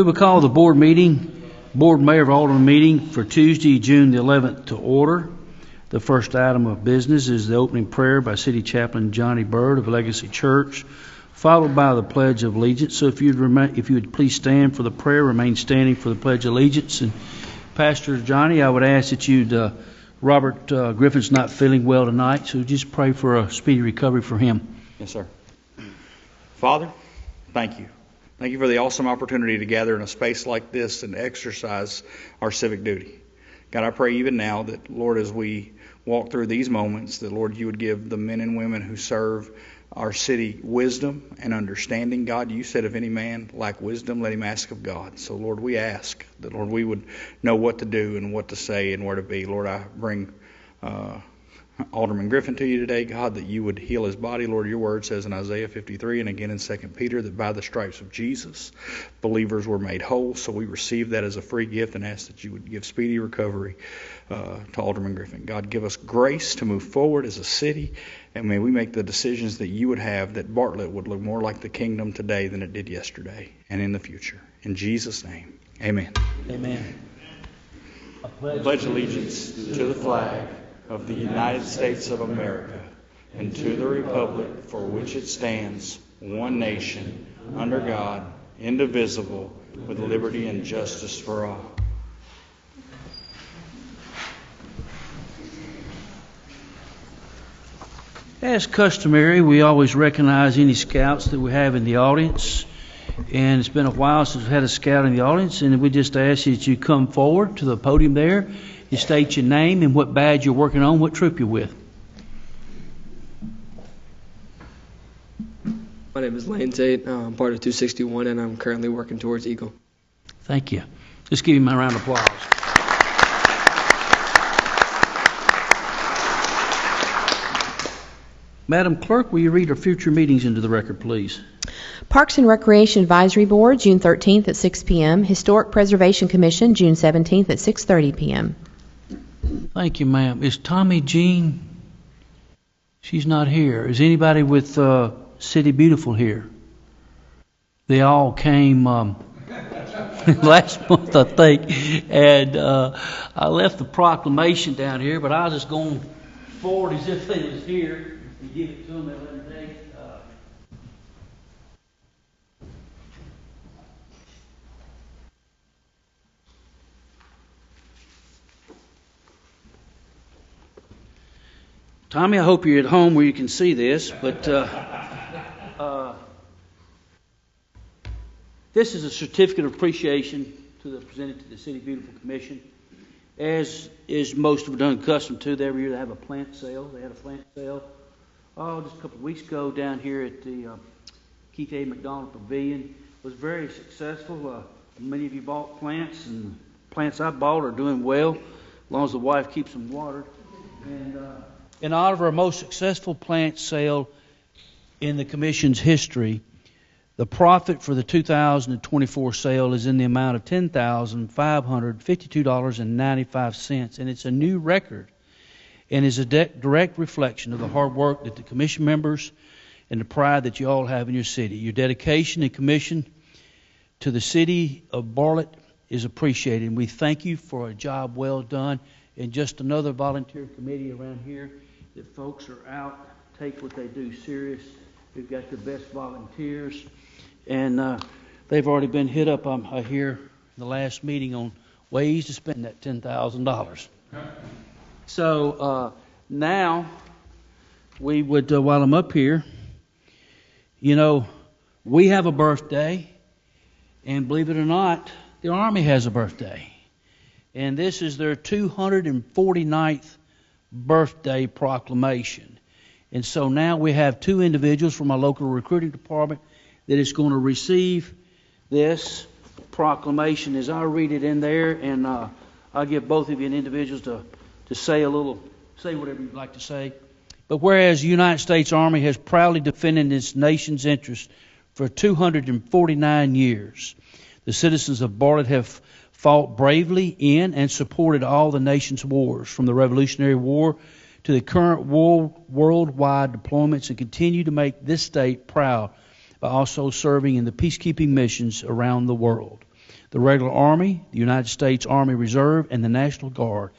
We will call the board mayor of Aldermen meeting for Tuesday, June the 11th to order. The first item of business is the opening prayer by City Chaplain Johnny Bird of Legacy Church, followed by the Pledge of Allegiance. So if you would please stand for the prayer, remain standing for the Pledge of Allegiance. And Pastor Johnny, I would ask that you'd, Robert Griffin's not feeling well tonight, so just pray for a speedy recovery for him. Yes, sir. Father, thank you. Thank you for the awesome opportunity to gather in a space like this and exercise our civic duty. God, I pray even now that, Lord, as we walk through these moments, that, Lord, you would give the men and women who serve our city wisdom and understanding. God, you said if any man lack wisdom, let him ask of God. So, Lord, we ask that, Lord, we would know what to do and what to say and where to be. Lord, I bring Alderman Griffin to you today, God, that you would heal his body. Lord, your word says in Isaiah 53 and again in 2 Peter that by the stripes of Jesus, believers were made whole. So we receive that as a free gift and ask that you would give speedy recovery to Alderman Griffin. God, give us grace to move forward as a city, and may we make the decisions that you would have, that Bartlett would look more like the kingdom today than it did yesterday and in the future. In Jesus' name, amen. Amen. I pledge allegiance to the flag of the United States of America and to the republic for which it stands, one nation, under God, indivisible, with liberty and justice for all. As customary, we always recognize any scouts that we have in the audience. And it's been a while since we've had a scout in the audience, and we just ask that you come forward to the podium there. You state your name and what badge you're working on, what troop you're with. My name is Lane Tate. I'm part of 261, and I'm currently working towards Eagle. Thank you. Just give him a round of applause. Madam Clerk, will you read our future meetings into the record, please? Parks and Recreation Advisory Board, June 13th at 6 p.m. Historic Preservation Commission, June 17th at 6:30 p.m. Thank you, ma'am. Is Tommy Jean? She's not here. Is anybody with City Beautiful here? They all came last month, I think, and I left the proclamation down here, but I was just going forward as if they was here and give it to them that other day. Tommy, I hope you're at home where you can see this, but this is a certificate of appreciation presented to the City Beautiful Commission. As is most of them accustomed to, every year they have a plant sale. They had a plant sale just a couple of weeks ago down here at the Keith A. McDonald Pavilion. It was very successful. Many of you bought plants, and the plants I bought are doing well, as long as the wife keeps them watered. And in honor of our most successful plant sale in the Commission's history, the profit for the 2024 sale is in the amount of $10,552.95, and it's a new record and is a direct reflection of the hard work that the Commission members and the pride that you all have in your city. Your dedication and commission to the City of Bartlett is appreciated, and we thank you for a job well done. And just another volunteer committee around here that folks are out, take what they do serious. We've got the best volunteers, and they've already been hit up, I hear, in the last meeting on ways to spend that $10,000. So now we would, while I'm up here, we have a birthday, and believe it or not, the Army has a birthday. And this is their 249th birthday proclamation. And so now we have two individuals from our local recruiting department that is going to receive this proclamation as I read it in there. And I'll give both of you individuals to say whatever you'd like to say. But whereas the United States Army has proudly defended its nation's interests for 249 years, the citizens of Bartlett have fought bravely in and supported all the nation's wars, from the Revolutionary War to the current worldwide deployments, and continue to make this state proud by also serving in the peacekeeping missions around the world. The regular Army, the United States Army Reserve, and the National Guard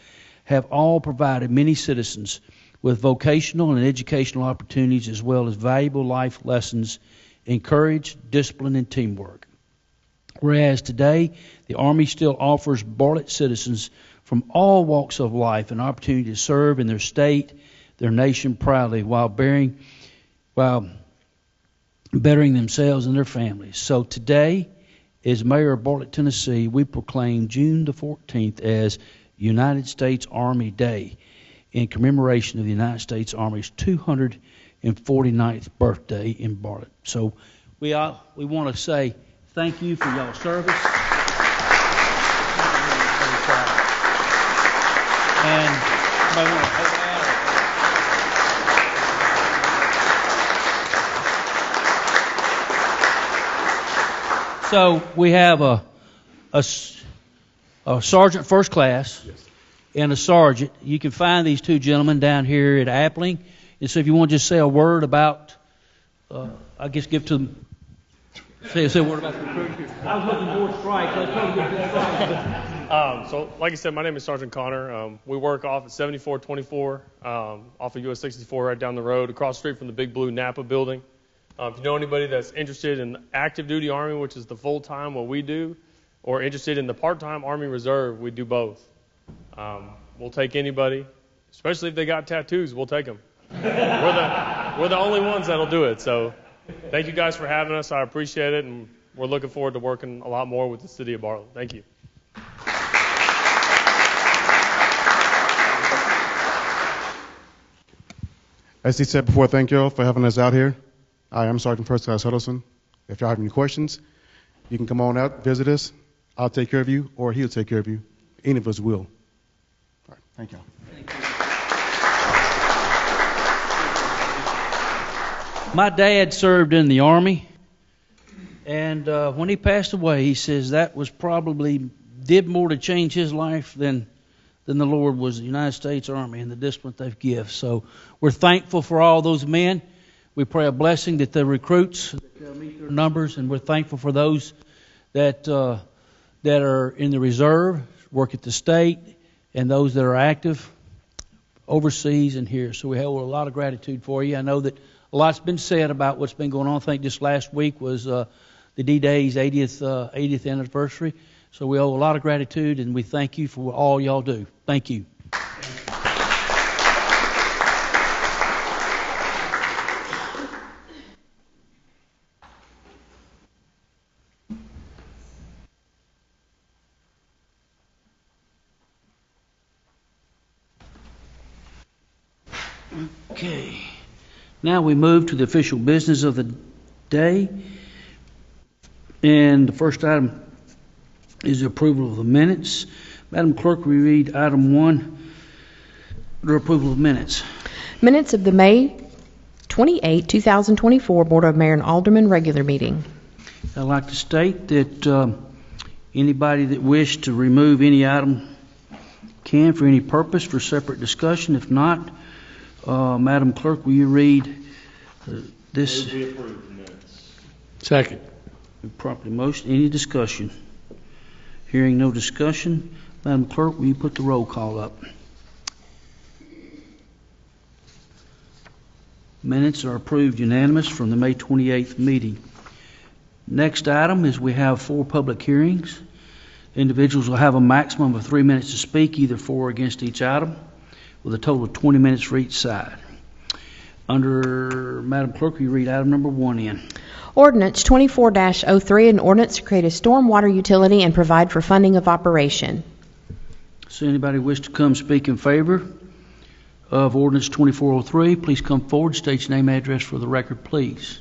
have all provided many citizens with vocational and educational opportunities as well as valuable life lessons in courage, discipline, and teamwork. Whereas today, the Army still offers Bartlett citizens from all walks of life an opportunity to serve in their state, their nation proudly while bettering themselves and their families. So today, as Mayor of Bartlett, Tennessee, we proclaim June the 14th as United States Army Day in commemoration of the United States Army's 249th birthday in Bartlett. So we want to say thank you for y'all's service. And so we have a sergeant first class and a sergeant. You can find these two gentlemen down here at Appling. And so if you want to just say a word about, I guess give to them, say a word about the recruit. I was looking for strikes. I was trying to get good strikes. So, like I said, my name is Sergeant Connor. We work off at 7424 off of US 64 right down the road, across the street from the Big Blue Napa building. If you know anybody that's interested in active duty Army, which is the full-time what we do, or interested in the part-time Army Reserve, we do both. We'll take anybody, especially if they got tattoos, we'll take them. We're the only ones that'll do it. So thank you guys for having us. I appreciate it, and we're looking forward to working a lot more with the city of Bartlett. Thank you. As he said before, thank you all for having us out here. I am Sergeant First Class Huddleston. If y'all have any questions, you can come on out, visit us. I'll take care of you, or he'll take care of you. Any of us will. All right, thank y'all. My dad served in the Army, and when he passed away, he says that was probably did more to change his life than the Lord was the United States Army and the discipline they've given. So we're thankful for all those men. We pray a blessing that the recruits meet their numbers, and we're thankful for those that are in the reserve, work at the state, and those that are active overseas and here. So we have a lot of gratitude for you. I know that a lot's been said about what's been going on. I think just last week was the D-Day's 80th anniversary. So we owe a lot of gratitude, and we thank you for all y'all do. Thank you. Okay. Now we move to the official business of the day. And the first item is the approval of the minutes. Madam Clerk, will you read item 1, the approval of minutes? Minutes of the May 28, 2024 Board of Mayor and Aldermen regular meeting. I'd like to state that anybody that wished to remove any item can for any purpose for separate discussion. If not, Madam Clerk, will you read this? We approve the minutes. Second. Properly motion. Any discussion? Hearing no discussion, Madam Clerk, will you put the roll call up? Minutes are approved unanimous from the May 28th meeting. Next item is we have 4 public hearings. Individuals will have a maximum of 3 minutes to speak, either for or against each item, with a total of 20 minutes for each side. Madam Clerk, will you read item number 1 in? Ordinance 24-03, an ordinance to create a stormwater utility and provide for funding of operation. So anybody wish to come speak in favor of ordinance 2403, please come forward, state your name and address for the record, please.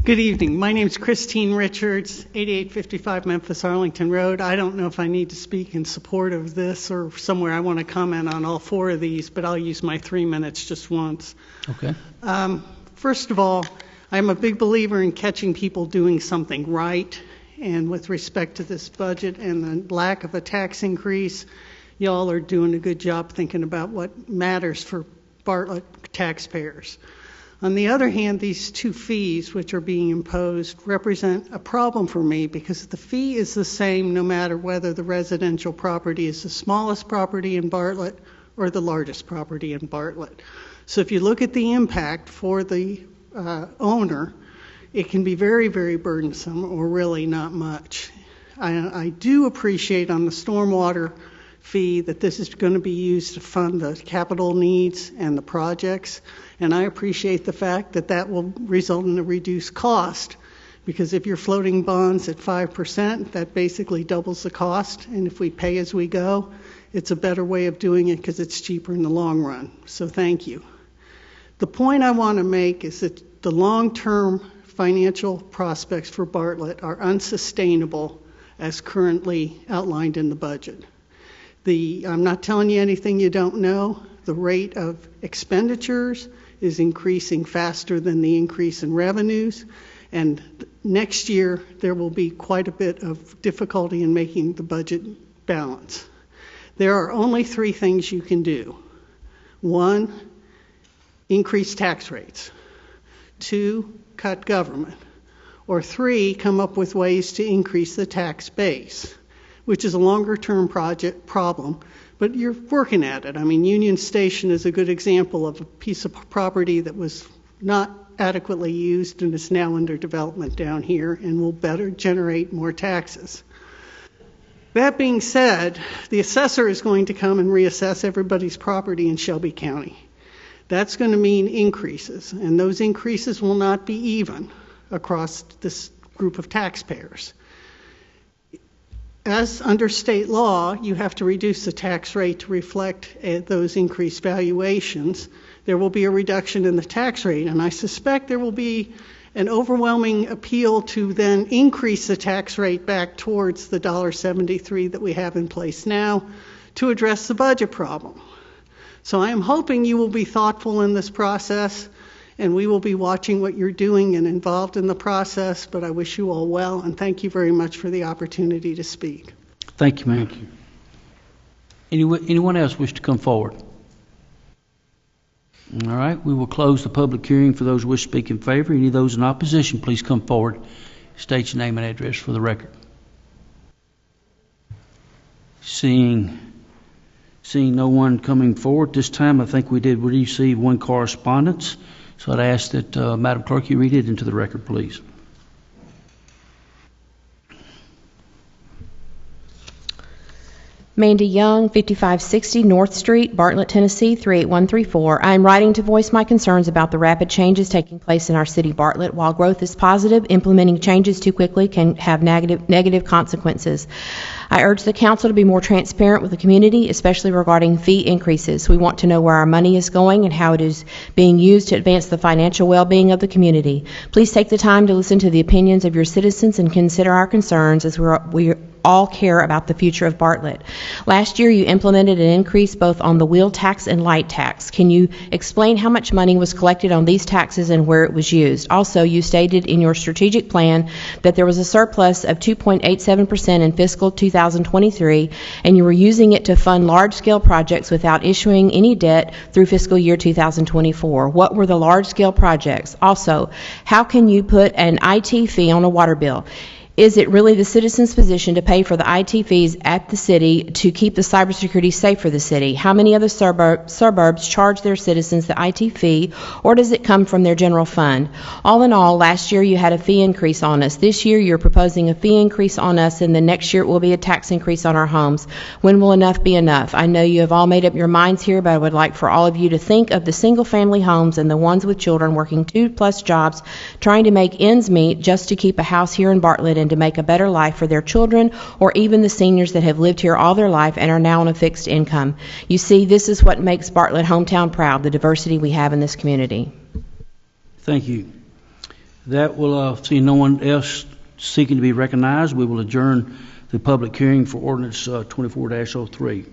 Good evening. My name is Christine Richards, 8855 Memphis Arlington Road. I don't know if I need to speak in support of this or somewhere I want to comment on all 4 of these, but I'll use my 3 minutes just once. Okay. First of all, I'm a big believer in catching people doing something right. And with respect to this budget and the lack of a tax increase, y'all are doing a good job thinking about what matters for Bartlett taxpayers. On the other hand, these two fees which are being imposed represent a problem for me because the fee is the same no matter whether the residential property is the smallest property in Bartlett or the largest property in Bartlett. So if you look at the impact for the owner, it can be very, very burdensome or really not much. I do appreciate on the stormwater fee that this is going to be used to fund the capital needs and the projects, and I appreciate the fact that that will result in a reduced cost, because if you're floating bonds at 5%, that basically doubles the cost, and if we pay as we go, it's a better way of doing it because it's cheaper in the long run. So thank you. The point I want to make is that the long-term financial prospects for Bartlett are unsustainable as currently outlined in the budget. I'm not telling you anything you don't know. The rate of expenditures is increasing faster than the increase in revenues, and next year there will be quite a bit of difficulty in making the budget balance. There are only three things you can do. 1, increase tax rates. 2, cut government. Or 3, come up with ways to increase the tax base, which is a longer-term problem, but you're working at it. I mean, Union Station is a good example of a piece of property that was not adequately used and is now under development down here and will better generate more taxes. That being said, the assessor is going to come and reassess everybody's property in Shelby County. That's going to mean increases, and those increases will not be even across this group of taxpayers. As under state law, you have to reduce the tax rate to reflect those increased valuations. There will be a reduction in the tax rate, and I suspect there will be an overwhelming appeal to then increase the tax rate back towards the $1.73 that we have in place now to address the budget problem. So I am hoping you will be thoughtful in this process, and we will be watching what you're doing and involved in the process, but I wish you all well, and thank you very much for the opportunity to speak. Thank you, ma'am. Anyone else wish to come forward? All right, we will close the public hearing for those who wish to speak in favor. Any of those in opposition, please come forward. State your name and address for the record. Seeing no one coming forward this time, I think we did receive one correspondence. So I'd ask that, Madam Clerk, you read it into the record, please. Mandy Young, 5560 North Street, Bartlett, Tennessee, 38134. I am writing to voice my concerns about the rapid changes taking place in our city, Bartlett. While growth is positive, implementing changes too quickly can have negative consequences. I urge the council to be more transparent with the community, especially regarding fee increases. We want to know where our money is going and how it is being used to advance the financial well-being of the community. Please take the time to listen to the opinions of your citizens and consider our concerns as we all care about the future of Bartlett. Last year, you implemented an increase both on the wheel tax and light tax. Can you explain how much money was collected on these taxes and where it was used? Also, you stated in your strategic plan that there was a surplus of 2.87% in fiscal 2023, and you were using it to fund large-scale projects without issuing any debt through fiscal year 2024. What were the large-scale projects? Also, how can you put an IT fee on a water bill? Is it really the citizens' position to pay for the IT fees at the city to keep the cybersecurity safe for the city? How many other suburbs charge their citizens the IT fee, or does it come from their general fund? All in all, last year you had a fee increase on us. This year you're proposing a fee increase on us, and the next year it will be a tax increase on our homes. When will enough be enough? I know you have all made up your minds here, but I would like for all of you to think of the single-family homes and the ones with children working 2+ jobs, trying to make ends meet just to keep a house here in Bartlett and to make a better life for their children, or even the seniors that have lived here all their life and are now on a fixed income. You see, this is what makes Bartlett hometown proud, the diversity we have in this community. Thank you. That will, see no one else seeking to be recognized, we will adjourn the public hearing for ordinance 24-03.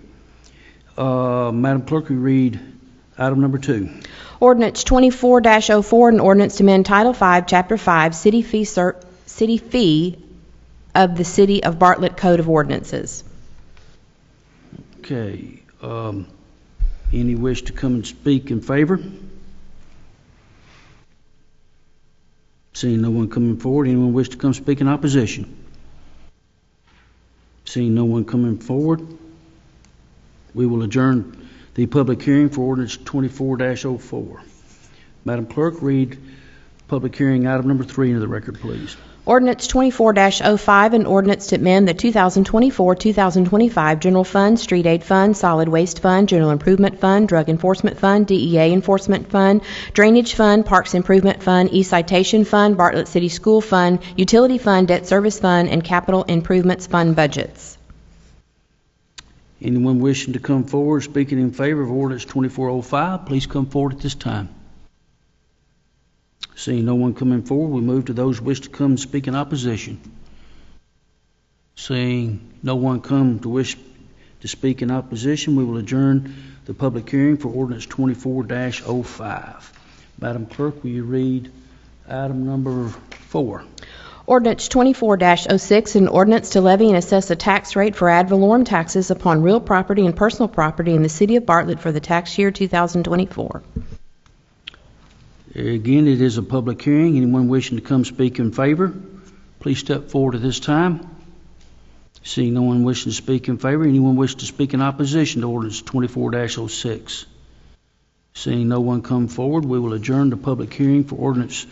Madam Clerk, we read item number 2. Ordinance 24-04, an ordinance to amend Title 5, Chapter 5, City Fee of the City of Bartlett Code of Ordinances. Okay. Any wish to come and speak in favor? Seeing no one coming forward, anyone wish to come speak in opposition? Seeing no one coming forward, we will adjourn the public hearing for ordinance 24-04. Madam Clerk, read public hearing item number 3 into the record, please. Ordinance 24-05, an ordinance to amend the 2024-2025 General Fund, Street Aid Fund, Solid Waste Fund, General Improvement Fund, Drug Enforcement Fund, DEA Enforcement Fund, Drainage Fund, Parks Improvement Fund, E-Citation Fund, Bartlett City School Fund, Utility Fund, Debt Service Fund, and Capital Improvements Fund budgets. Anyone wishing to come forward speaking in favor of ordinance 2405, please come forward at this time. Seeing no one coming forward, we move to those who wish to come and speak in opposition. Seeing no one come to wish to speak in opposition, we will adjourn the public hearing for ordinance 24-05. Madam Clerk, will you read item number 4? Ordinance 24-06, an ordinance to levy and assess a tax rate for ad valorem taxes upon real property and personal property in the city of Bartlett for the tax year 2024. Again, it is a public hearing. Anyone wishing to come speak in favor, please step forward at this time. Seeing no one wishing to speak in favor, anyone wishing to speak in opposition to ordinance 24-06? Seeing no one come forward, we will adjourn the public hearing for ordinance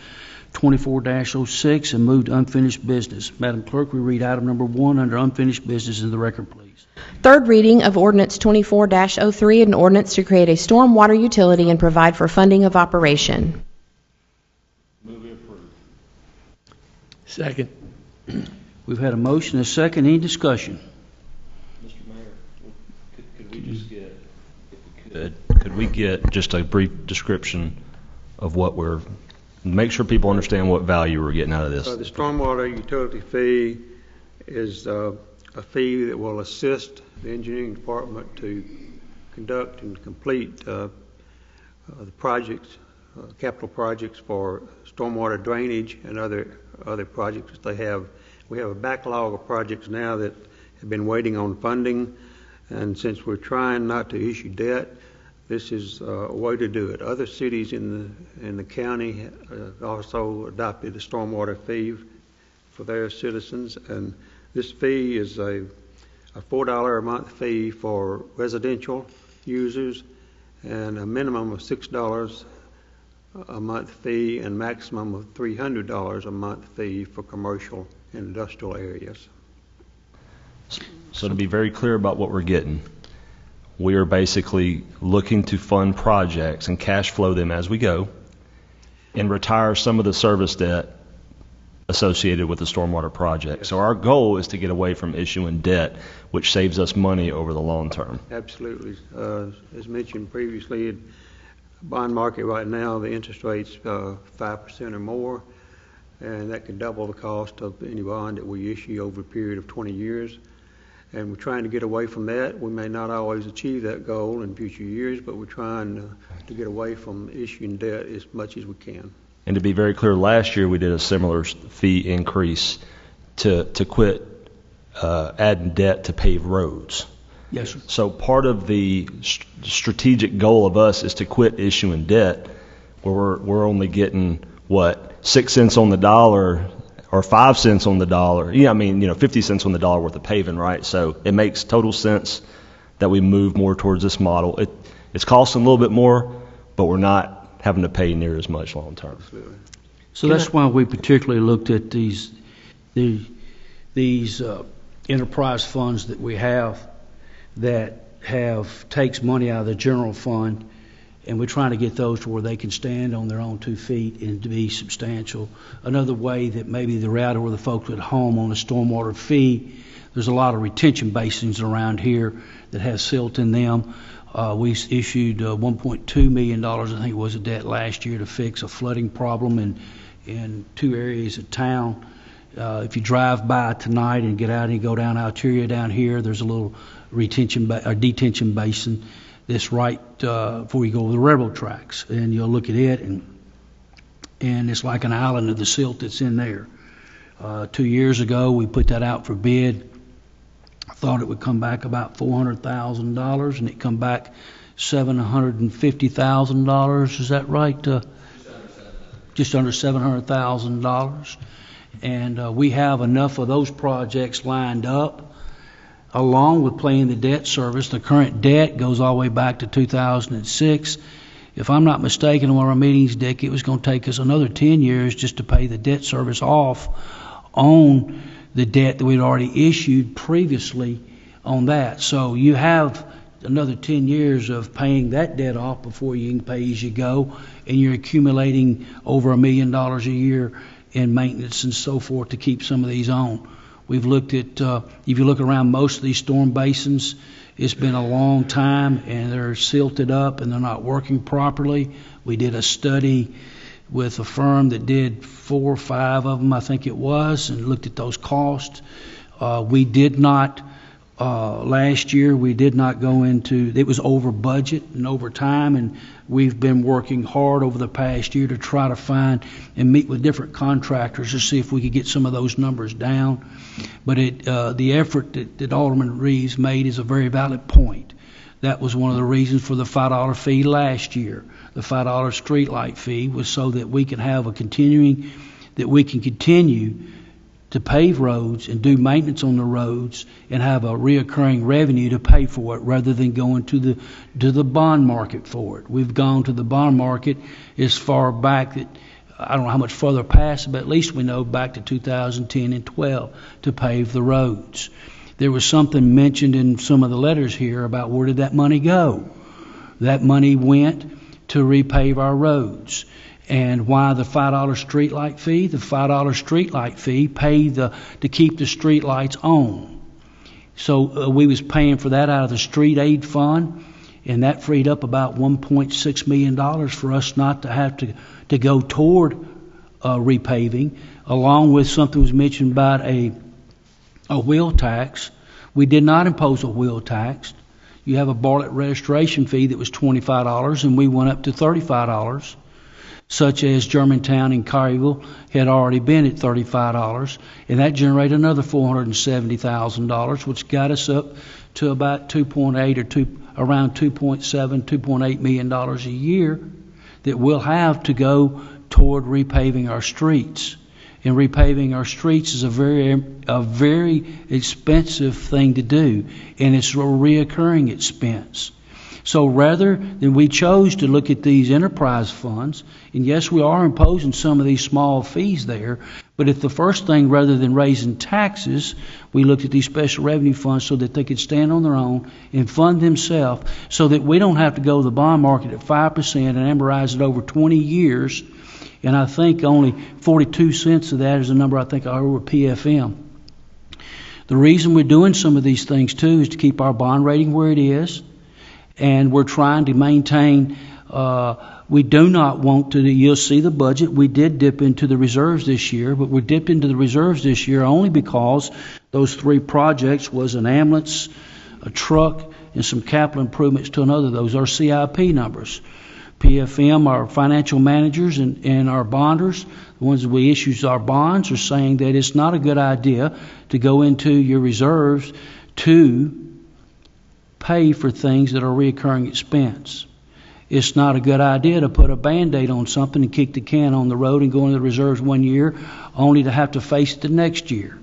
24-06 and move to unfinished business. Madam Clerk, we read item number 1 under unfinished business in the record, please. Third reading of ordinance 24-03, an ordinance to create a stormwater utility and provide for funding of operation. Second. We've had a motion and a second. Any discussion? Mr. Mayor, could we just get, if we could we get just a brief description of what we're, make sure people understand what value we're getting out of this? The stormwater utility fee is a fee that will assist the engineering department to conduct and complete the projects, capital projects for stormwater drainage and other projects that they have. We have a backlog of projects now that have been waiting on funding, and since we're trying not to issue debt, this is a way to do it. Other cities in the county also adopted a stormwater fee for their citizens, and this fee is a $4 a month fee for residential users and a minimum of $6 a month fee and maximum of $300 a month fee for commercial and industrial areas. So to be very clear about what we're getting, we are basically looking to fund projects and cash flow them as we go and retire some of the service debt associated with the stormwater project. So our goal is to get away from issuing debt, which saves us money over the long term. Absolutely. As mentioned previously, bond market right now, the interest rate's 5% or more, and that could double the cost of any bond that we issue over a period of 20 years. And we're trying to get away from that. We may not always achieve that goal in future years, but we're trying to get away from issuing debt as much as we can. And to be very clear, last year we did a similar fee increase to quit adding debt to pave roads. Yes, sir. So part of the strategic goal of us is to quit issuing debt where we're only getting, 6 cents on the dollar or 5 cents on the dollar. 50 cents on the dollar worth of paving, right? So it makes total sense that we move more towards this model. It's costing a little bit more, but we're not having to pay near as much long term. Absolutely. So that's why we particularly looked at these enterprise funds that we have that takes money out of the general fund, and we're trying to get those to where they can stand on their own 2 feet and to be substantial. Another way that maybe the route or the folks at home on a stormwater fee, there's a lot of retention basins around here that have silt in them. We issued $1.2 million, I think it was, a debt last year to fix a flooding problem in 2 areas of town. If you drive by tonight and get out and you go down Alturia down here, there's a little detention basin that's right before you go over the railroad tracks, and you'll look at it, and it's like an island of the silt that's in there. 2 years ago, we put that out for bid. I thought it would come back about $400,000, and it come back $750,000. Is that right? just under $700,000. And we have enough of those projects lined up, along with paying the debt service. The current debt goes all the way back to 2006. If I'm not mistaken, in one of our meetings, Dick, it was going to take us another 10 years just to pay the debt service off on the debt that we'd already issued previously on that. So you have another 10 years of paying that debt off before you can pay as you go, and you're accumulating over $1 million a year in maintenance and so forth to keep some of these on. We've looked at, if you look around most of these storm basins, it's been a long time and they're silted up and they're not working properly. We did a study with a firm that did 4 or 5 of them, I think it was, and looked at those costs. We did not, last year, we did not go into, it was over budget and over time, and we've been working hard over the past year to try to find and meet with different contractors to see if we could get some of those numbers down. But the effort that Alderman Reeves made is a very valid point. That was one of the reasons for the $5 fee last year. The $5 streetlight fee was so that we can have continue to pave roads and do maintenance on the roads and have a reoccurring revenue to pay for it, rather than going to the bond market for it. We've gone to the bond market as far back that I don't know how much further past, but at least we know back to 2010 and 12 to pave the roads. There was something mentioned in some of the letters here about where did that money go. That money went to repave our roads. And why the $5 streetlight fee? The $5 streetlight fee paid to keep the street lights on. So we was paying for that out of the street aid fund, and that freed up about $1.6 million for us not to have to go toward repaving, along with something was mentioned about a wheel tax. We did not impose a wheel tax. You have a Bartlett registration fee that was $25, and we went up to $35. Such as Germantown and Collierville had already been at $35, and that generated another $470,000, which got us up to about around $2.7, $2.8 million a year that we'll have to go toward repaving our streets. And repaving our streets is a very expensive thing to do, and it's a reoccurring expense. So rather than, we chose to look at these enterprise funds, and yes, we are imposing some of these small fees there, but if the first thing, rather than raising taxes, we looked at these special revenue funds so that they could stand on their own and fund themselves, so that we don't have to go to the bond market at 5% and amortize it over 20 years. And I think only 42 cents of that is the number I think I heard with PFM. The reason we're doing some of these things too is to keep our bond rating where it is. And we're trying to maintain, we do not want to, you'll see the budget, we did dip into the reserves this year, but we dipped into the reserves this year only because those 3 projects was an ambulance, a truck, and some capital improvements to another. Those are CIP numbers. PFM, our financial managers and our bonders, the ones that we issue our bonds, are saying that it's not a good idea to go into your reserves to pay for things that are recurring expense. It's not a good idea to put a Band-Aid on something and kick the can on the road and go into the reserves one year only to have to face it the next year.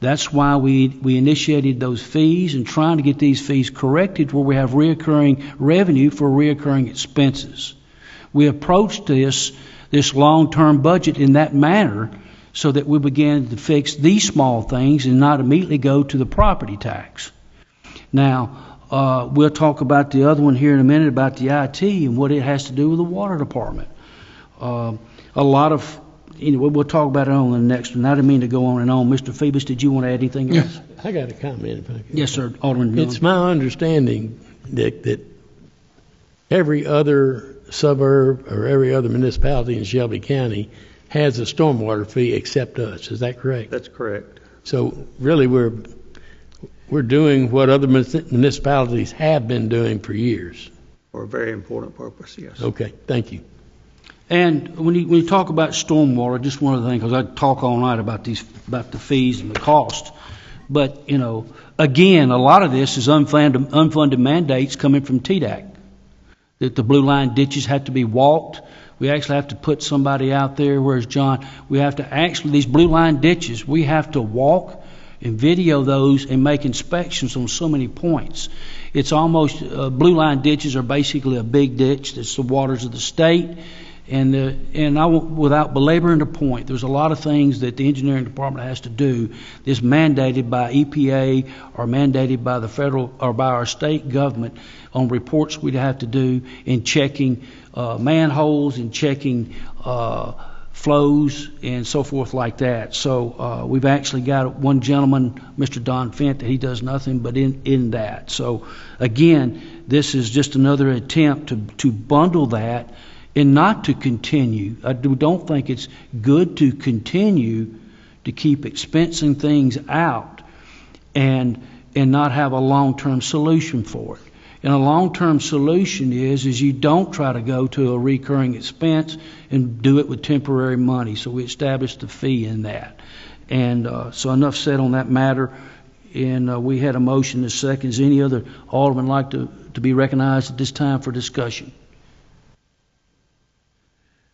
That's why we initiated those fees and trying to get these fees corrected where we have reoccurring revenue for reoccurring expenses. We approached this long-term budget in that manner so that we began to fix these small things and not immediately go to the property tax. Now, we'll talk about the other one here in a minute about the IT and what it has to do with the water department. A lot of, we'll talk about it on the next one. I didn't mean to go on and on. Mr. Phoebus, did you want to add anything else? I got a comment if I could. Yes, sir. Alderman Dillon. It's my understanding, Dick, that every other suburb or every other municipality in Shelby County has a stormwater fee except us. Is that correct? That's correct. So really we're doing what other municipalities have been doing for years. For a very important purpose, yes. Okay, thank you. And when you talk about stormwater, just one other thing, because I talk all night about the fees and the cost. But, again, a lot of this is unfunded mandates coming from TDAC. That the blue line ditches have to be walked. We actually have to put somebody out there, whereas John, we have to actually, these blue line ditches, we have to walk and video those and make inspections on so many points. It's almost, blue line ditches are basically a big ditch. That's the waters of the state. And I won't, without belaboring the point, there's a lot of things that the engineering department has to do that's mandated by EPA or mandated by the federal or by our state government on reports we'd have to do in checking manholes and checking flows and so forth like that. So we've actually got one gentleman, Mr. Don Fent, that he does nothing but in that. So again, this is just another attempt to bundle that and not to continue. I don't think it's good to continue to keep expensing things out and not have a long-term solution for it. And a long-term solution is you don't try to go to a recurring expense and do it with temporary money. So we established a fee in that. And so enough said on that matter. And we had a motion and a second. Does any other alderman like to be recognized at this time for discussion?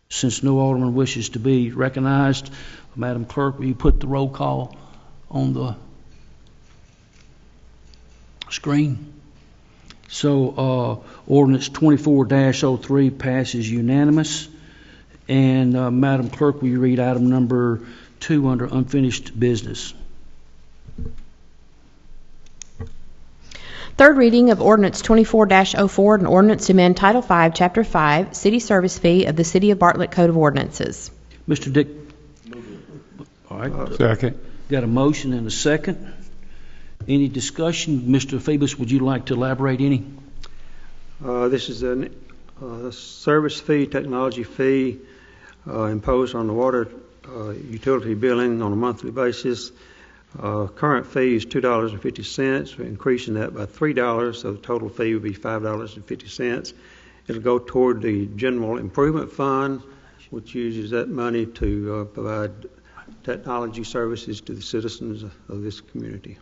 Since no alderman wishes to be recognized, Madam Clerk, will you put the roll call on the screen? So ordinance 24-03 passes unanimous. And Madam Clerk, will you read item number 2 under unfinished business? Third reading of ordinance 24-04, an ordinance to amend Title V, Chapter 5, City Service Fee of the City of Bartlett Code of Ordinances. Mr. Dick. All right. Second. Got a motion and a second. Any discussion? Mr. Phoebus, would you like to elaborate any? This is a service fee, technology fee imposed on the water utility billing on a monthly basis. Current fee is $2.50. We're increasing that by $3, so the total fee would be $5.50. It'll go toward the General Improvement Fund, which uses that money to provide technology services to the citizens of this community.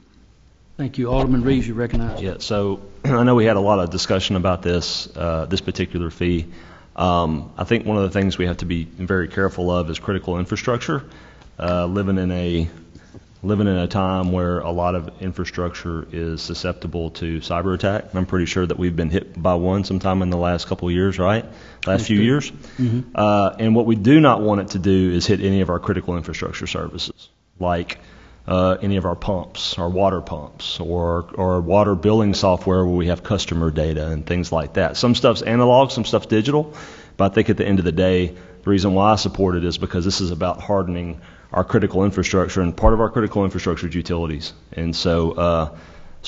Thank you. Alderman Reeves, you recognize. Yeah, so I know we had a lot of discussion about this particular fee. I think one of the things we have to be very careful of is critical infrastructure. Living in a time where a lot of infrastructure is susceptible to cyber attack. I'm pretty sure that we've been hit by one sometime in the last couple of years, right? Last few years. Mm-hmm. And what we do not want it to do is hit any of our critical infrastructure services, like any of our pumps, our water pumps, or water billing software where we have customer data and things like that. Some stuff's analog, some stuff's digital, but I think at the end of the day, the reason why I support it is because this is about hardening our critical infrastructure, and part of our critical infrastructure is utilities. And so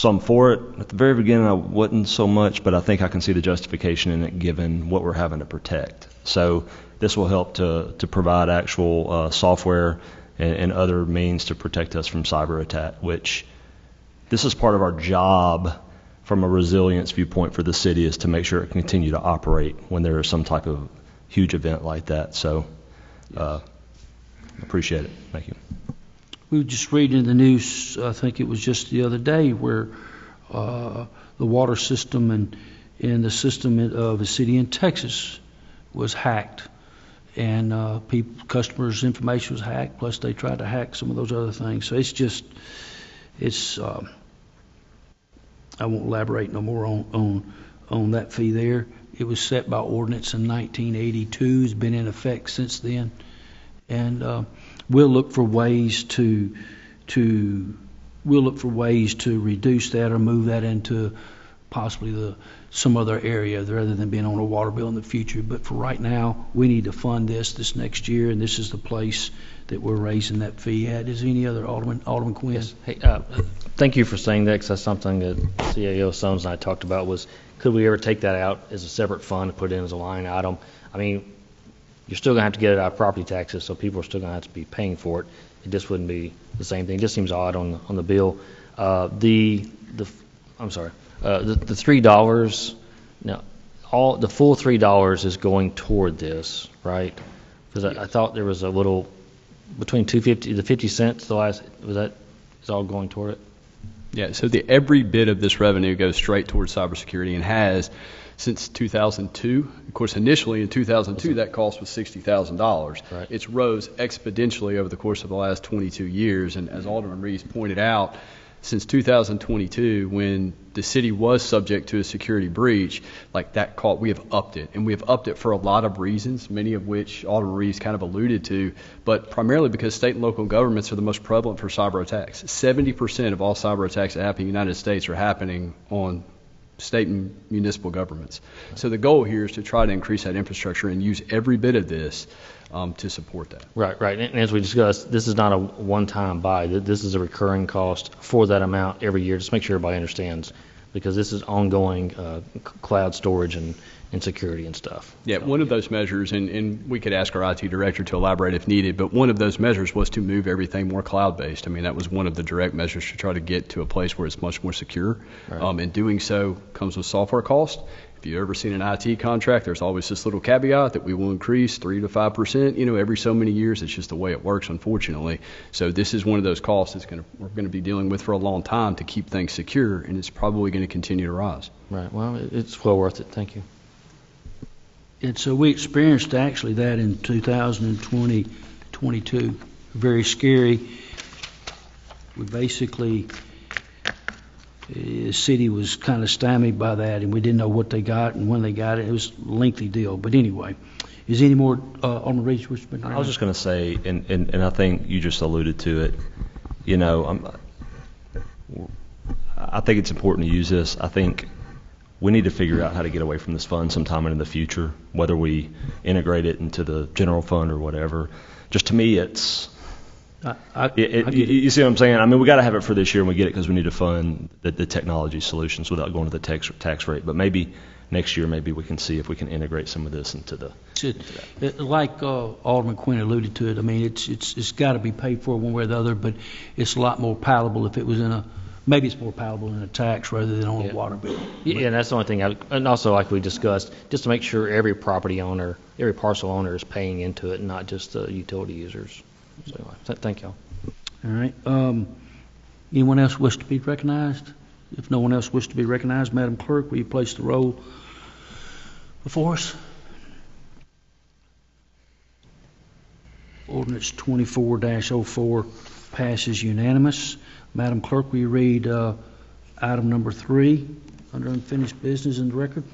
I'm for it. At the very beginning, I wasn't so much, but I think I can see the justification in it given what we're having to protect. So this will help to provide actual software and other means to protect us from cyber attack, which this is part of our job from a resilience viewpoint for the city, is to make sure it can continue to operate when there is some type of huge event like that. So appreciate it. Thank you. We were just reading in the news, I think it was just the other day, where the water system and the system of a city in Texas was hacked. And customers' information was hacked, plus they tried to hack some of those other things. So I won't elaborate no more on that fee there. It was set by ordinance in 1982. It's been in effect since then. And we'll look for ways to reduce that or move that into possibly some other area rather than being on a water bill in the future. But for right now, we need to fund this next year, and this is the place that we're raising that fee at. Is any other Alderman Quinn? Yes. Hey, thank you for saying that, because that's something that CAO Sons and I talked about, was could we ever take that out as a separate fund and put it in as a line item? I mean, you're still going to have to get it out of property taxes, so people are still going to have to be paying for it. It just wouldn't be the same thing. It just seems odd on the bill. The $3. Now, the full $3 is going toward this, right? Because I thought there was a little between 250 the 50 cents. Is all going toward it? Yeah. So every bit of this revenue goes straight towards cybersecurity and has since 2002. Of course, initially in 2002, that cost was $60,000. Right. It's rose exponentially over the course of the last 22 years. And as Alderman Reeves pointed out, since 2022, when the city was subject to a security breach, like that call, we have upped it. And we have upped it for a lot of reasons, many of which Alderman Reeves kind of alluded to, but primarily because state and local governments are the most prevalent for cyber attacks. 70% of all cyber attacks that happen in the United States are happening on state and municipal governments. So the goal here is to try to increase that infrastructure and use every bit of this to support that. Right. And as we discussed, this is not a one-time buy. This is a recurring cost for that amount every year. Just make sure everybody understands, because this is ongoing cloud storage and security and stuff. Yeah, one of those measures, and we could ask our IT director to elaborate if needed, but one of those measures was to move everything more cloud-based. I mean, that was one of the direct measures to try to get to a place where it's much more secure. Right. And doing so comes with software cost. If you've ever seen an IT contract, there's always this little caveat that we will increase 3 to 5%, every so many years. It's just the way it works, unfortunately. So this is one of those costs we're going to be dealing with for a long time to keep things secure, and it's probably going to continue to rise. Right. Well, it's well worth it. Thank you. And so we experienced actually that in 2020, 22. Very scary. We basically, the city was kind of stymied by that, and we didn't know what they got and when they got it. It was a lengthy deal. But anyway, is there any more on the reach? I was just going to say, and I think you just alluded to it, I think it's important to use this. I think we need to figure out how to get away from this fund sometime in the future, whether we integrate it into the general fund or whatever. Just to me, it's... you see what I'm saying? I mean, we got to have it for this year, and we get it because we need to fund the technology solutions without going to the tax rate. But maybe next year, maybe we can see if we can integrate some of this into the... Like Alderman Quinn alluded to it, I mean, it's got to be paid for one way or the other, but it's a lot more palatable if it was in a... Maybe it's more palatable in a tax rather than on a water bill. Yeah, and that's the only thing. And also, like we discussed, just to make sure every property owner, every parcel owner is paying into it, and not just the utility users. So, thank y'all. All right. Anyone else wish to be recognized? If no one else wishes to be recognized, Madam Clerk, will you place the roll before us? Ordinance 24-04 passes unanimous. Madam Clerk, will you read item number 3 under unfinished business in the record?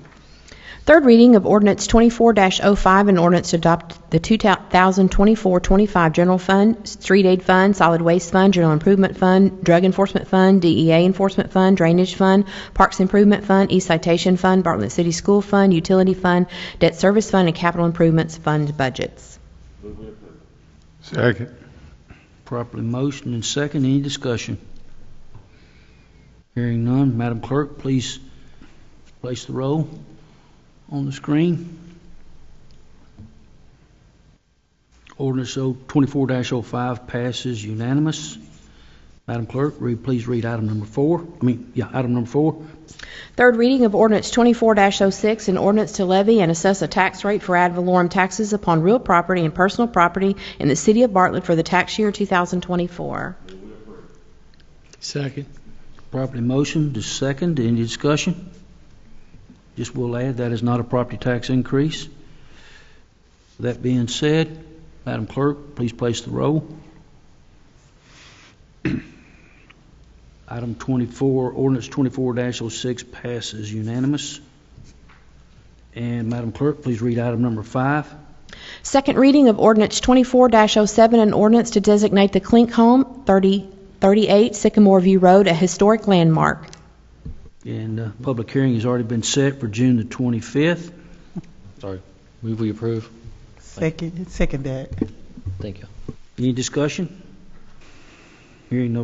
Third reading of ordinance 24-05, an ordinance to adopt the 2024-25 General Fund, Street Aid Fund, Solid Waste Fund, General Improvement Fund, Drug Enforcement Fund, DEA Enforcement Fund, Drainage Fund, Parks Improvement Fund, East Citation Fund, Bartlett City School Fund, Utility Fund, Debt Service Fund, and Capital Improvements Fund budgets. Second. Properly motion and second. Any discussion? Hearing none, Madam Clerk, please place the roll on the screen. Ordinance 24-05 passes unanimous. Madam Clerk, please read item number 4. Item number 4. Third reading of ordinance 24-06, an ordinance to levy and assess a tax rate for ad valorem taxes upon real property and personal property in the city of Bartlett for the tax year 2024. Second. Properly motion to second. Any discussion? Just will add that is not a property tax increase. That being said, Madam Clerk, please place the roll. Item 24, ordinance 24-06 passes unanimous. And Madam Clerk, please read item number 5. Second reading of ordinance 24-07, an ordinance to designate the Klink Home, 3038 Sycamore View Road, a historic landmark. And public hearing has already been set for June the 25th. Sorry. Move we approve. Second that. Thank you. Any discussion? Hearing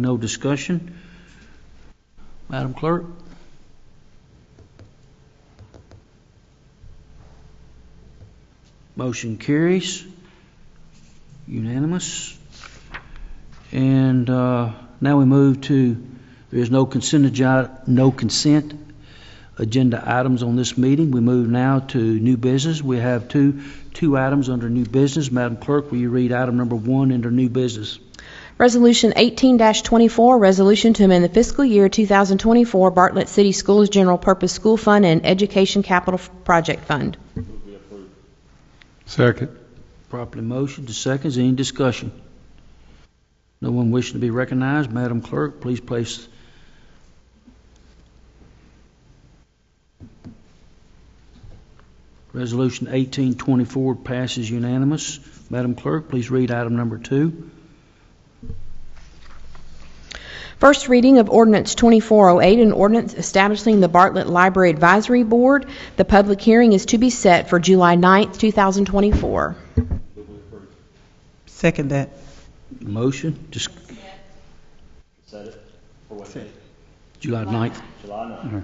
no discussion. Madam Clerk? Motion carries. Unanimous. And now we move to, there is no consent agenda items on this meeting. We move now to new business. We have two items under new business. Madam Clerk, will you read item number 1 under new business? Resolution 18-24, resolution to amend the fiscal year 2024 Bartlett City Schools General Purpose School Fund and Education Capital Project Fund. Second. Properly motion to seconds. Any discussion? No one wishing to be recognized. Madam Clerk, please place. Resolution 1824 passes unanimous. Madam Clerk, please read item number 2. First reading of Ordinance 2408, an ordinance establishing the Bartlett Library Advisory Board. The public hearing is to be set for July 9th, 2024. Second that. Motion. Just Set it for what date? July 9th. July 9th. All right.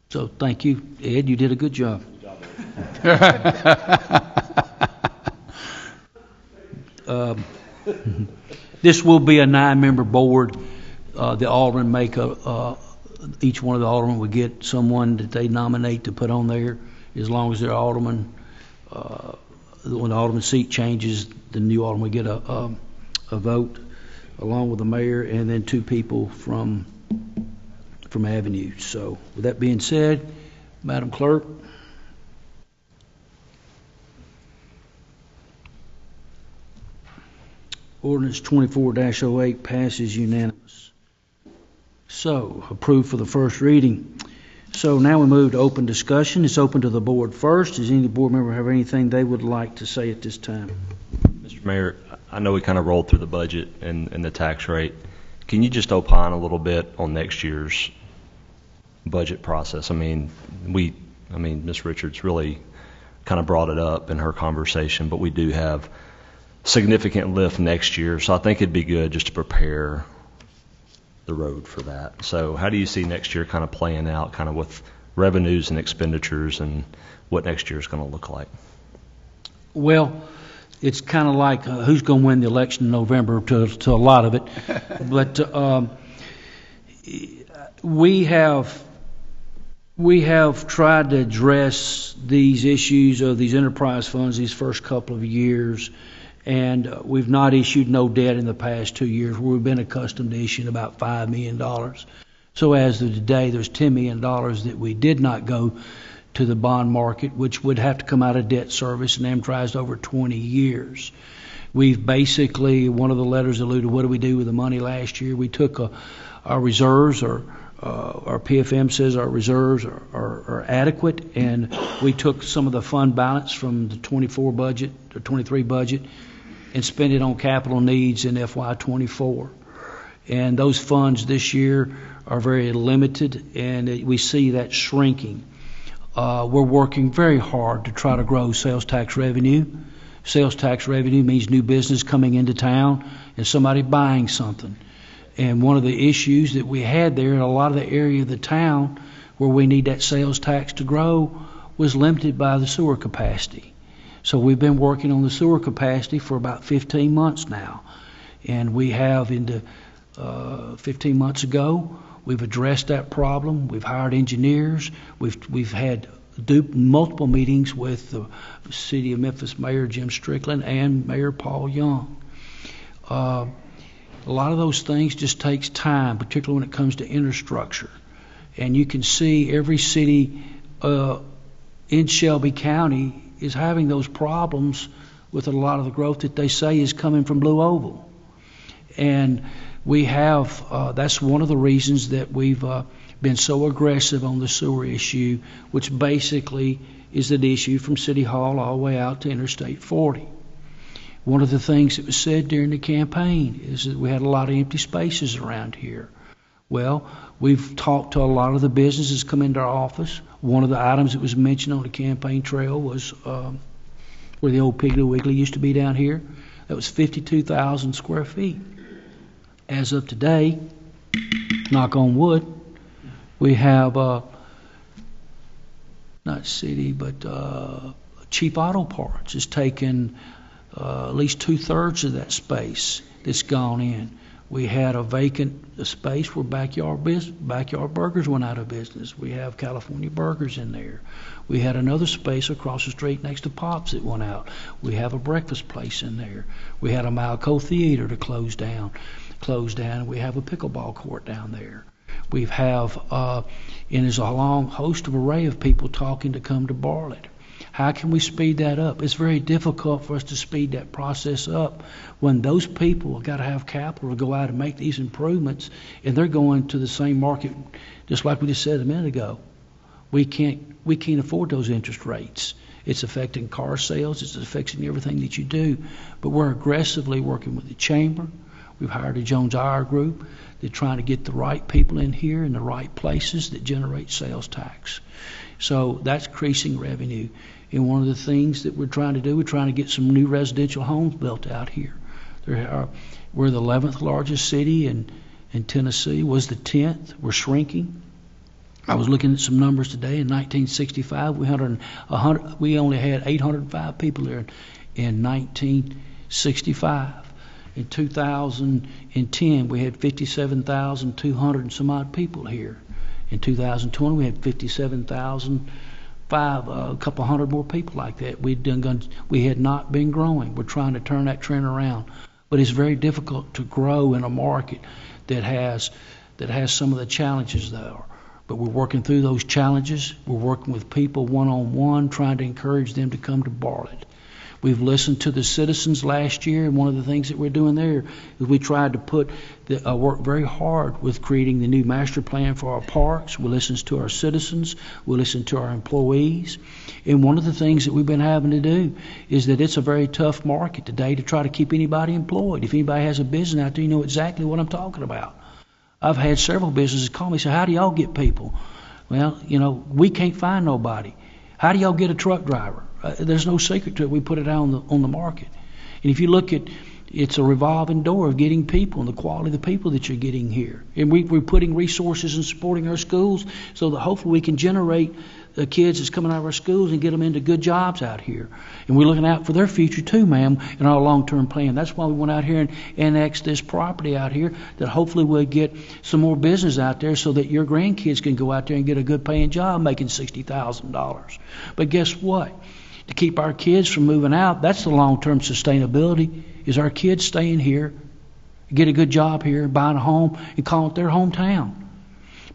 So thank you, Ed. You did a good job. This will be a 9-member board. The aldermen make each one of the aldermen will get someone that they nominate to put on there, as long as they're alderman. When the alderman seat changes, the new alderman will get a vote along with the mayor, and then 2 people from Avenue. So with that being said, Madam Clerk. Ordinance 24-08 passes unanimous. So, approved for the first reading. So now we move to open discussion. It's open to the board first. Does any board member have anything they would like to say at this time? Mr. Mayor, I know we kind of rolled through the budget and the tax rate. Can you just opine a little bit on next year's budget process? I mean, Ms. Richards really kind of brought it up in her conversation, but we do have significant lift next year, so I think it'd be good just to prepare the road for that. So how do you see next year kind of playing out, kind of with revenues and expenditures, and what next year is going to look like? Well, it's kind of like who's going to win the election in November to a lot of it. But we have tried to address these issues of these enterprise funds these first couple of years, and we've not issued no debt in the past 2 years, where we've been accustomed to issuing about $5 million. So as of today, there's $10 million that we did not go to the bond market, which would have to come out of debt service and amortized over 20 years. We've basically, one of the letters alluded, what do we do with the money last year? We took our reserves, or our PFM says our reserves are adequate, and we took some of the fund balance from the 24 budget, or 23 budget, and spent it on capital needs in FY24. And those funds this year are very limited, and we see that shrinking. We're working very hard to try to grow sales tax revenue. Sales tax revenue means new business coming into town and somebody buying something. And one of the issues that we had there in a lot of the area of the town where we need that sales tax to grow was limited by the sewer capacity. So we've been working on the sewer capacity for about 15 months now. And we have 15 months ago, we've addressed that problem. We've hired engineers. We've had multiple meetings with the City of Memphis Mayor Jim Strickland and Mayor Paul Young. A lot of those things just takes time, particularly when it comes to infrastructure. And you can see every city in Shelby County is having those problems with a lot of the growth that they say is coming from Blue Oval. And we have, that's one of the reasons that we've been so aggressive on the sewer issue, which basically is an issue from City Hall all the way out to Interstate 40. One of the things that was said during the campaign is that we had a lot of empty spaces around here. Well, we've talked to a lot of the businesses come into our office. One of the items that was mentioned on the campaign trail was where the old Piggly Wiggly used to be down here. That was 52,000 square feet. As of today, knock on wood, we have not city, but Cheap Auto Parts has taken at least 2/3 of that space that's gone in. We had a vacant space where Backyard Burgers went out of business. We have California Burgers in there. We had another space across the street next to Pops that went out. We have a breakfast place in there. We had a Malco Theater to close down. We have a pickleball court down there. We have, and there's a long host of array of people talking to come to Bartlett. How can we speed that up? It's very difficult for us to speed that process up when those people have got to have capital to go out and make these improvements, and they're going to the same market, just like we just said a minute ago. We can't afford those interest rates. It's affecting car sales. It's affecting everything that you do. But we're aggressively working with the chamber. We've hired a Jones Ire group. They're trying to get the right people in here in the right places that generate sales tax. So that's increasing revenue. And one of the things that we're trying to do, we're trying to get some new residential homes built out here. We're the 11th largest city in Tennessee, was the 10th. We're shrinking. I was looking at some numbers today. In 1965, we only had 805 people there in 1965. In 2010, we had 57,200 and some odd people here. In 2020, we had 57,005, a couple hundred more people like that. We had not been growing. We're trying to turn that trend around. But it's very difficult to grow in a market that has some of the challenges there. But we're working through those challenges. We're working with people one-on-one, trying to encourage them to come to Bartlett. We've listened to the citizens last year, and one of the things that we're doing there is we tried to work very hard with creating the new master plan for our parks. We listen to our citizens. We listen to our employees. And one of the things that we've been having to do is that it's a very tough market today to try to keep anybody employed. If anybody has a business out there, you know exactly what I'm talking about. I've had several businesses call me and say, how do y'all get people? Well, we can't find nobody. How do y'all get a truck driver? There's no secret to it. We put it out on the market. And if you look at, it's a revolving door of getting people and the quality of the people that you're getting here. And we're putting resources and supporting our schools so that hopefully we can generate the kids that's coming out of our schools and get them into good jobs out here. And we're looking out for their future too, ma'am, in our long-term plan. That's why we went out here and annexed this property out here, that hopefully we'll get some more business out there so that your grandkids can go out there and get a good paying job making $60,000. But guess what? To keep our kids from moving out, that's the long-term sustainability, is our kids staying here, get a good job here, buying a home, and call it their hometown.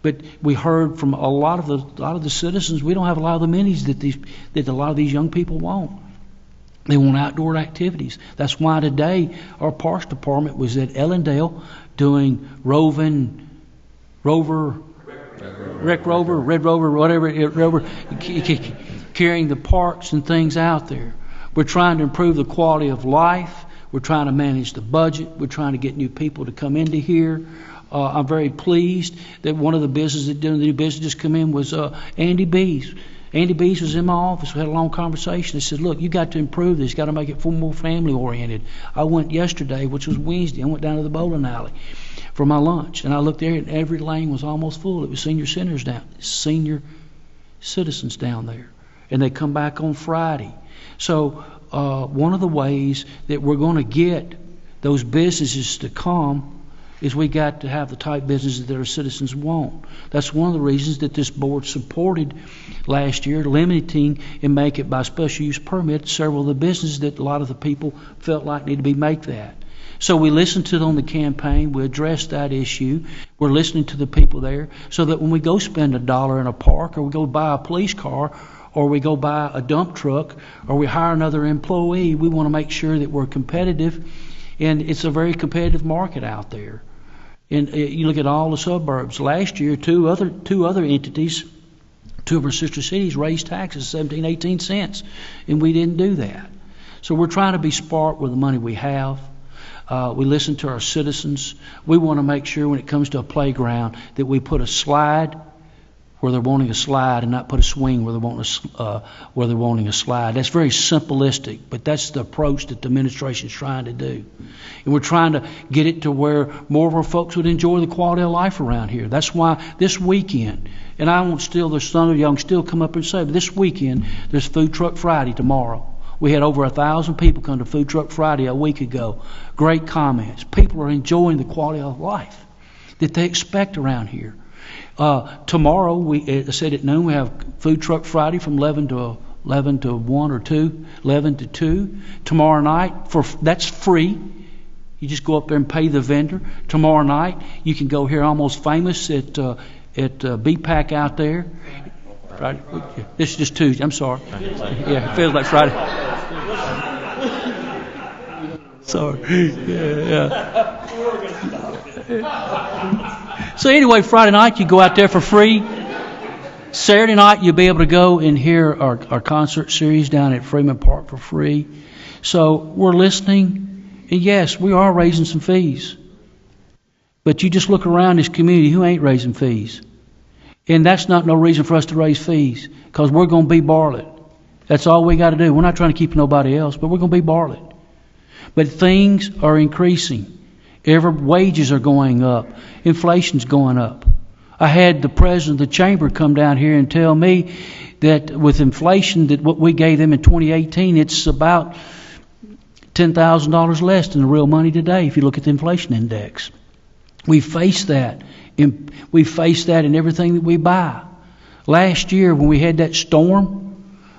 But we heard from a lot of the citizens, we don't have a lot of the amenities that a lot of these young people want. They want outdoor activities. That's why today our Parks Department was at Ellendale doing Red Rover, whatever, carrying the parks and things out there. We're trying to improve the quality of life. We're trying to manage the budget. We're trying to get new people to come into here. I'm very pleased that one of the businesses that did the new business just come in was Andy Bees. Andy Bees was in my office. We had a long conversation. He said, look, you got to improve this. You got to make it more family oriented. I went yesterday, which was Wednesday. I went down to the bowling alley for my lunch, and I looked there, and every lane was almost full. It was senior citizens down there, and they come back on Friday. So one of the ways that we're going to get those businesses to come is we got to have the type businesses that our citizens want. That's one of the reasons that this board supported last year limiting and make it by special use permit several of the businesses that a lot of the people felt like need to make that. So we listened to them on the campaign. We addressed that issue. We're listening to the people there so that when we go spend $1 in a park, or we go buy a police car, or we go buy a dump truck, or we hire another employee, we want to make sure that we're competitive. And it's a very competitive market out there. And you look at all the suburbs. Last year, two other entities, two of our sister cities, raised taxes 17, 18 cents, and we didn't do that. So we're trying to be smart with the money we have. We listen to our citizens. We want to make sure when it comes to a playground that we put a slide where they're wanting a slide and not put a swing where they're wanting a slide. That's very simplistic, but that's the approach that the administration is trying to do. And we're trying to get it to where more of our folks would enjoy the quality of life around here. That's why this weekend, and I won't steal the thunder, y'all can still come up and say, but this weekend there's Food Truck Friday tomorrow. We had over 1,000 people come to Food Truck Friday a week ago. Great comments. People are enjoying the quality of life that they expect around here. Tomorrow, I said at noon, we have Food Truck Friday from 11 to 1 or 2, 11 to 2. Tomorrow night, that's free. You just go up there and pay the vendor. Tomorrow night, you can go hear Almost Famous at BPAC out there. Friday. This is just Tuesday. I'm sorry. Yeah, it feels like Friday. Sorry. Yeah. So anyway, Friday night you go out there for free. Saturday night you'll be able to go and hear our concert series down at Freeman Park for free. So we're listening, and yes, we are raising some fees. But you just look around this community, who ain't raising fees? And that's not no reason for us to raise fees, because we're going to be Bartlett. That's all we got to do. We're not trying to keep nobody else, but we're going to be Bartlett. But things are increasing. Wages are going up. Inflation's going up. I had the president of the chamber come down here and tell me that with inflation, that what we gave them in 2018, it's about $10,000 less than the real money today if you look at the inflation index. We face that. We face that in everything that we buy. Last year when we had that storm,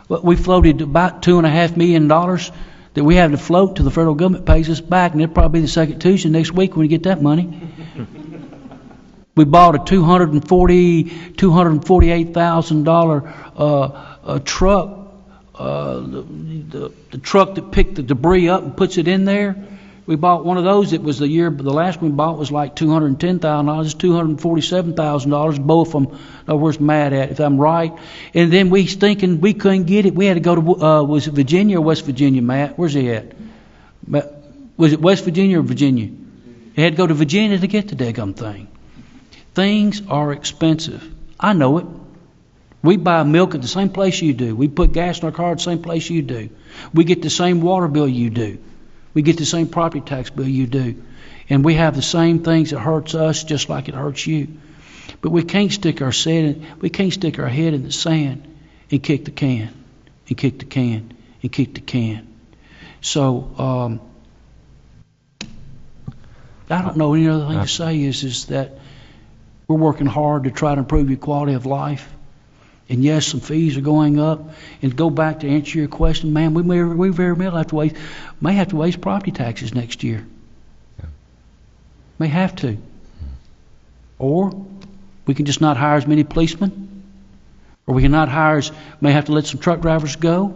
we floated about $2.5 million that we have to float till the federal government pays us back, and it'll probably be the second Tuesday next week when we get that money. We bought a $248,000 truck. The truck that picked the debris up and puts it in there. We bought one of those. It was the last one we bought was like $210,000. It's $247,000. Both of them are worth mad at, if I'm right. And then we thinking we couldn't get it. We had to go to was it Virginia or West Virginia, Matt? Where's he at? Was it West Virginia or Virginia? He had to go to Virginia to get the daggum thing. Things are expensive. I know it. We buy milk at the same place you do. We put gas in our car at the same place you do. We get the same water bill you do. We get the same property tax bill you do. And we have the same things that hurts us just like it hurts you. But we can't stick our head in the sand and kick the can, and kick the can, and kick the can. So I don't know any other thing to say is that we're working hard to try to improve your quality of life. And yes, some fees are going up. And to go back to answer your question, man, we very well may have to raise property taxes next year. Yeah. May have to. Or we can just not hire as many policemen. Or we may have to let some truck drivers go.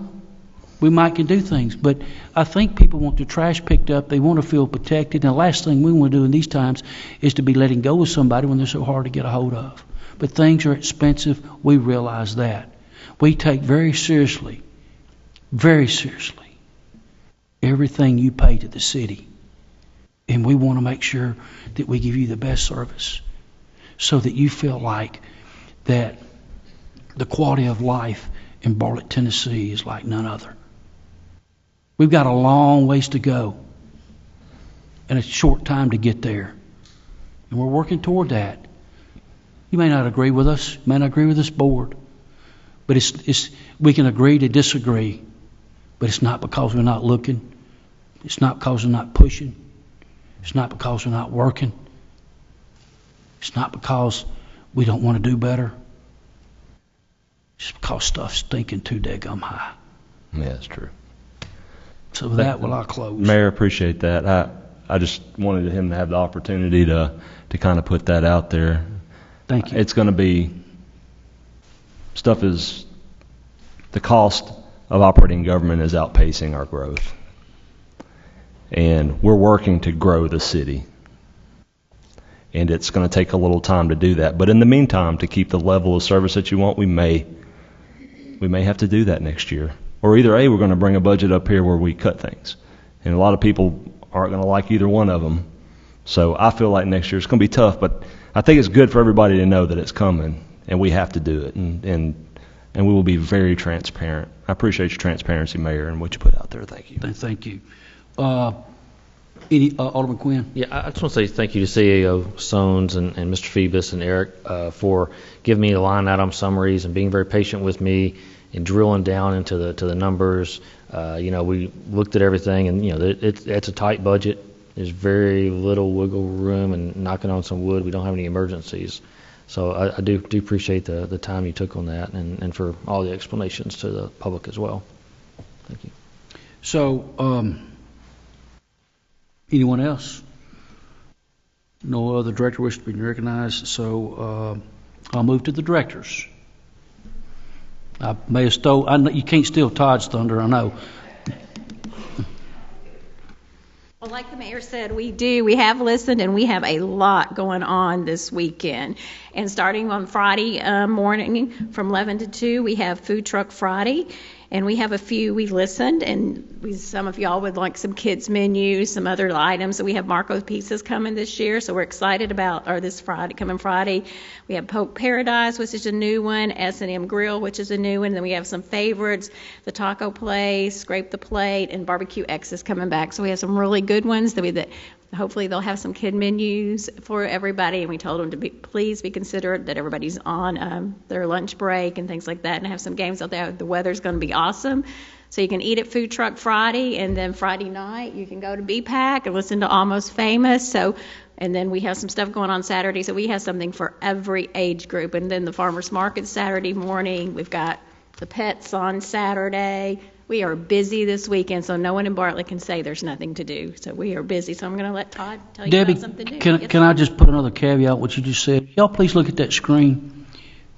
We might can do things. But I think people want their trash picked up. They want to feel protected. And the last thing we want to do in these times is to be letting go of somebody when they're so hard to get a hold of. But things are expensive. We realize that. We take very seriously, everything you pay to the city. And we want to make sure that we give you the best service so that you feel like that the quality of life in Bartlett, Tennessee is like none other. We've got a long ways to go and a short time to get there. And we're working toward that. You may not agree with us, may not agree with this board, but we can agree to disagree. But it's not because we're not looking. It's not because we're not pushing. It's not because we're not working. It's not because we don't want to do better. It's because stuff's stinking too daggum high. Yeah, that's true. So with that, I'll close. Mayor, appreciate that. I just wanted him to have the opportunity to kind of put that out there. Thank you. It's going to be, the cost of operating government is outpacing our growth. And we're working to grow the city. And it's going to take a little time to do that. But in the meantime, to keep the level of service that you want, we may have to do that next year. Or either A, we're going to bring a budget up here where we cut things. And a lot of people aren't going to like either one of them. So I feel like next year it's going to be tough, but I think it's good for everybody to know that it's coming, and we have to do it, and we will be very transparent. I appreciate your transparency, Mayor, and what you put out there. Thank you. Thank you. Alderman Quinn? Yeah, I just want to say thank you to CAO Sones and Mr. Phoebus and Eric for giving me the line item summaries and being very patient with me and drilling down into the numbers. We looked at everything, and it's a tight budget. There's very little wiggle room, and knocking on some wood, we don't have any emergencies. So I do appreciate the time you took on that, and for all the explanations to the public as well. Thank you. So, anyone else? No other director wishes to be recognized, so I'll move to the directors. I may have stole. I know you can't steal Todd's thunder. I know. Well, like the mayor said, we do. We have listened, and we have a lot going on this weekend. And starting on Friday morning from 11 to 2, we have Food Truck Friday. And we have a few. We listened, and some of y'all would like some kids' menus, some other items. So we have Marco's Pizzas coming this year, so we're excited about, or this Friday, coming Friday. We have Poke Paradise, which is a new one, S&M Grill, which is a new one. And then we have some favorites, the Taco Place, Scrape the Plate, and Barbecue X is coming back. So we have some really good ones that hopefully they'll have some kid menus for everybody, and we told them to please be considerate that everybody's on their lunch break and things like that, and have some games out there. The weather's going to be awesome, so you can eat at Food Truck Friday, and then Friday night you can go to BPAC and listen to Almost Famous. And then we have some stuff going on Saturday, so we have something for every age group. And then the Farmers Market Saturday morning, we've got the pets on Saturday. We are busy this weekend, so no one in Bartlett can say there's nothing to do. So we are busy. So I'm going to let Todd tell you Debbie, about something new. Can I just put another caveat what you just said? Y'all please look at that screen.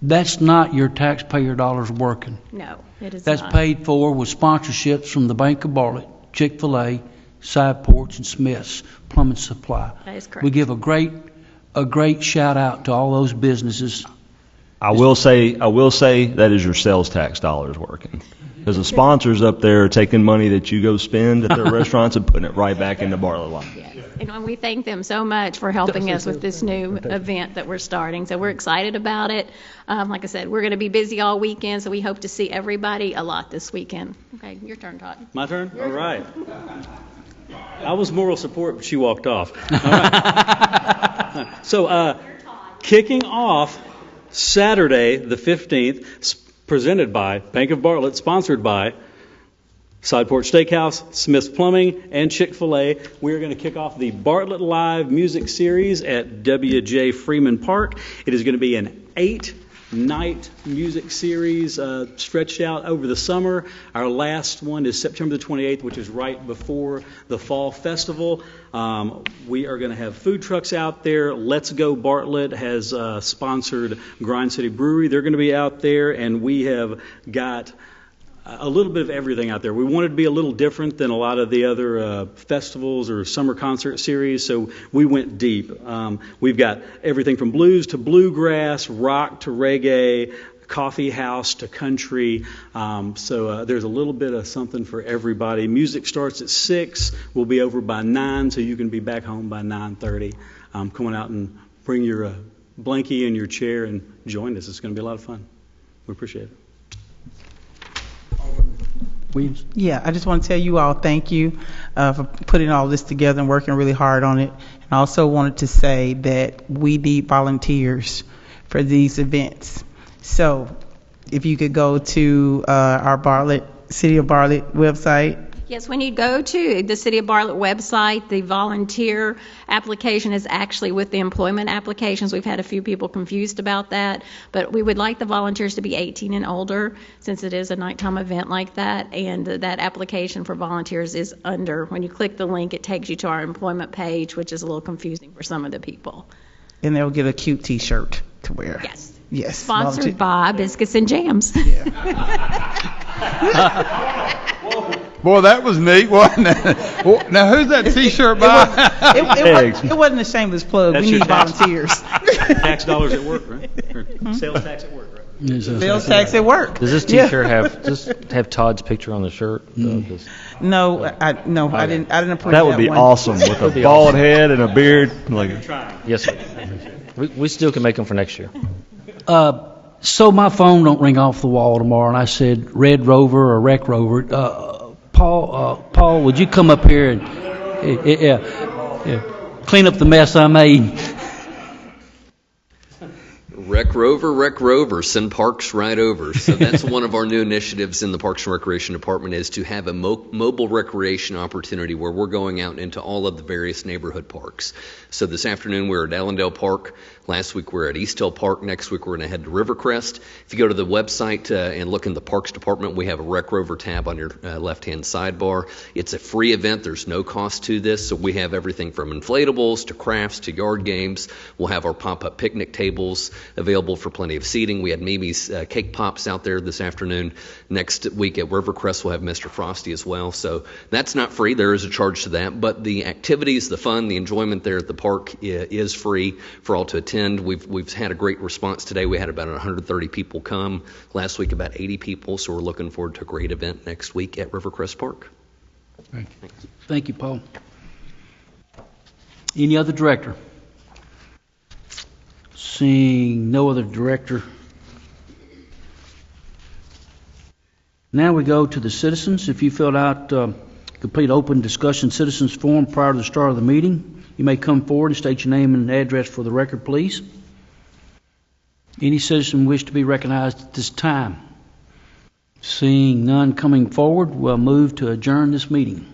That's not your taxpayer dollars working. No, it is That's not. paid for with sponsorships from the Bank of Bartlett, Chick-fil-A, Side Porch, and Smith's Plumbing Supply. That is correct. We give a great shout out to all those businesses. I will say that is your sales tax dollars working. Because the sponsors up there are taking money that you go spend at their restaurants and putting it right back into Bartlett line. Yes. And we thank them so much for helping us with this new event that we're starting. So we're excited about it. Like I said, we're going to be busy all weekend, so we hope to see everybody a lot this weekend. Okay, your turn, Todd. My turn? All right. I was moral support, but she walked off. All right. So kicking off Saturday the 15th, presented by Bank of Bartlett, sponsored by Side Porch Steakhouse, Smith's Plumbing, and Chick-fil-A. We're going to kick off the Bartlett Live music series at W.J. Freeman Park. It is going to be an 8-night music series stretched out over the summer. Our last one is September the 28th, which is right before the Fall Festival. We are going to have food trucks out there. Let's Go Bartlett has sponsored Grind City Brewery. They're going to be out there, and we have got a little bit of everything out there. We wanted to be a little different than a lot of the other festivals or summer concert series, so we went deep. We've got everything from blues to bluegrass, rock to reggae, coffee house to country. So there's a little bit of something for everybody. Music starts at 6. We'll be over by 9, so you can be back home by 9:30. Come on out and bring your blankie and your chair and join us. It's going to be a lot of fun. We appreciate it. Williams? Yeah, I just want to tell you all thank you for putting all this together and working really hard on it. And I also wanted to say that we need volunteers for these events. So if you could go to our City of Bartlett website. Yes, when you go to the City of Bartlett website, the volunteer application is actually with the employment applications. We've had a few people confused about that, but we would like the volunteers to be 18 and older since it is a nighttime event like that, and that application for volunteers is under. When you click the link, it takes you to our employment page, which is a little confusing for some of the people. And they'll get a cute T-shirt to wear. Yes. Yes. Sponsored by Biscuits and Jams. Boy, that was neat, wasn't it? Well, now, who's that T-shirt by? It wasn't a shameless plug. That's we your need volunteers. Tax dollars at work, right? Or sales tax at work, right? Sales tax at work. Does this T-shirt have Todd's picture on the shirt? No, I didn't approve that would be one. awesome with a bald head and a beard. Yes, sir. We still can make them for next year. So my phone don't ring off the wall tomorrow, and I said Red Rover or Wreck Rover. Paul, would you come up here and clean up the mess I made? Rec Rover, send parks right over. So that's one of our new initiatives in the Parks and Recreation Department, is to have a mobile recreation opportunity where we're going out into all of the various neighborhood parks. So this afternoon we're at Allendale Park. Last week we're at East Hill Park. Next week we're going to head to Rivercrest. If you go to the website and look in the Parks Department, we have a Rec Rover tab on your left-hand sidebar. It's a free event. There's no cost to this. So we have everything from inflatables to crafts to yard games. We'll have our pop-up picnic tables available for plenty of seating. We had Mimi's Cake Pops out there this afternoon. Next week at Rivercrest we'll have Mr. Frosty as well. So that's not free. There is a charge to that. But the activities, the fun, the enjoyment there at the park is free for all to attend. We've had a great response today. We had about 130 people come. Last week about 80 people. So we're looking forward to a great event next week at Rivercrest Park. Thank you, Paul. Any other director? Seeing no other director. Now we go to the citizens. If you filled out complete open discussion citizens form prior to the start of the meeting, you may come forward and state your name and address for the record, please. Any citizen wish to be recognized at this time? Seeing none coming forward, we'll move to adjourn this meeting.